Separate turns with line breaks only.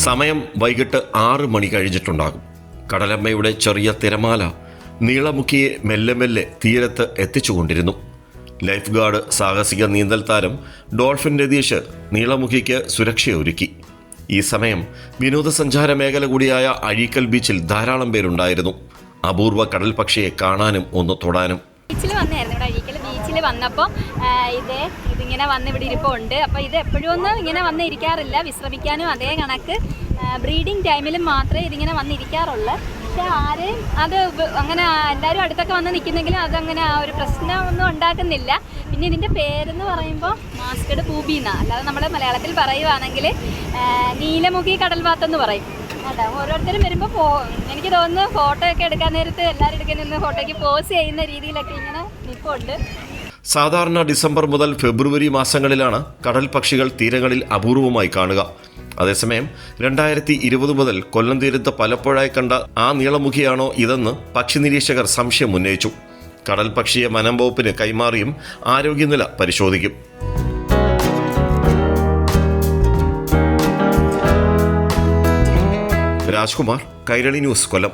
സമയം വൈകിട്ട് 6 മണി കഴിഞ്ഞിട്ടുണ്ടാകും. കടലമ്മയുടെ ചെറിയ തിരമാല നീളമുക്കിയെ മെല്ലെ മെല്ലെ തീരത്ത് എത്തിച്ചുകൊണ്ടിരുന്നു. ലൈഫ് ഗാർഡ്, സാഹസിക നീന്തൽ താരം ഡോൾഫിൻ രതീഷ് നീളമുഖിക്ക് സുരക്ഷയൊരുക്കി. ഈ സമയം വിനോദസഞ്ചാര മേഖല കൂടിയായ അഴീക്കൽ ബീച്ചിൽ ധാരാളം പേരുണ്ടായിരുന്നു. അപൂർവ കടൽ പക്ഷിയെ കാണാനും ഒന്ന് തൊടാനും.
ബീച്ചിൽ വന്നായിരുന്നു. ഇവിടെ അഴീക്കൽ ബീച്ചിൽ വന്നപ്പോൾ ഇതിങ്ങനെ വന്ന് ഇവിടെ ഇരിപ്പുണ്ട്. അപ്പോൾ ഇത് എപ്പോഴും ഒന്നും ഇങ്ങനെ വന്ന് ഇരിക്കാറില്ല. വിശ്രമിക്കാനും അതേ കണക്ക് ബ്രീഡിങ് ടൈമിലും മാത്രമേ ഇതിങ്ങനെ വന്നിരിക്കാറുള്ളൂ. പക്ഷെ ആരെയും അത് അങ്ങനെ എല്ലാവരും അടുത്തൊക്കെ വന്ന് നിൽക്കുന്നെങ്കിലും അതങ്ങനെ ആ ഒരു പ്രശ്നമൊന്നും ഉണ്ടാക്കുന്നില്ല. പിന്നെ ഇതിൻ്റെ പേരെന്ന് പറയുമ്പോൾ മാസ്കഡ് പൂബി എന്നാണ്. അല്ലാതെ നമ്മൾ മലയാളത്തിൽ പറയുവാണെങ്കിൽ നീലമുഖി കടൽവാത്തെന്ന് പറയും. അല്ല, ഓരോരുത്തരും വരുമ്പോൾ എനിക്ക് തോന്നുന്നു ഫോട്ടോ ഒക്കെ എടുക്കാൻ നേരത്ത് എല്ലാവരും എടുക്കുന്ന ഫോട്ടോയ്ക്ക് പോസ് ചെയ്യുന്ന രീതിയിലൊക്കെ ഇങ്ങനെ നിൽപ്പുണ്ട്.
സാധാരണ ഡിസംബർ മുതൽ ഫെബ്രുവരി മാസങ്ങളിലാണ് കടൽ പക്ഷികൾ തീരങ്ങളിൽ അപൂർവമായി കാണുക. അതേസമയം 2020 മുതൽ കൊല്ലം തീരത്ത് പലപ്പോഴായി കണ്ട ആ നീളമുഖിയാണോ ഇതെന്ന് പക്ഷി നിരീക്ഷകർ സംശയം ഉന്നയിച്ചു. കടൽ പക്ഷിയെ വനം വകുപ്പിന് കൈമാറിയും ആരോഗ്യനില പരിശോധിക്കും. രാജ്കുമാർ, കൈരളി ന്യൂസ്, കൊല്ലം.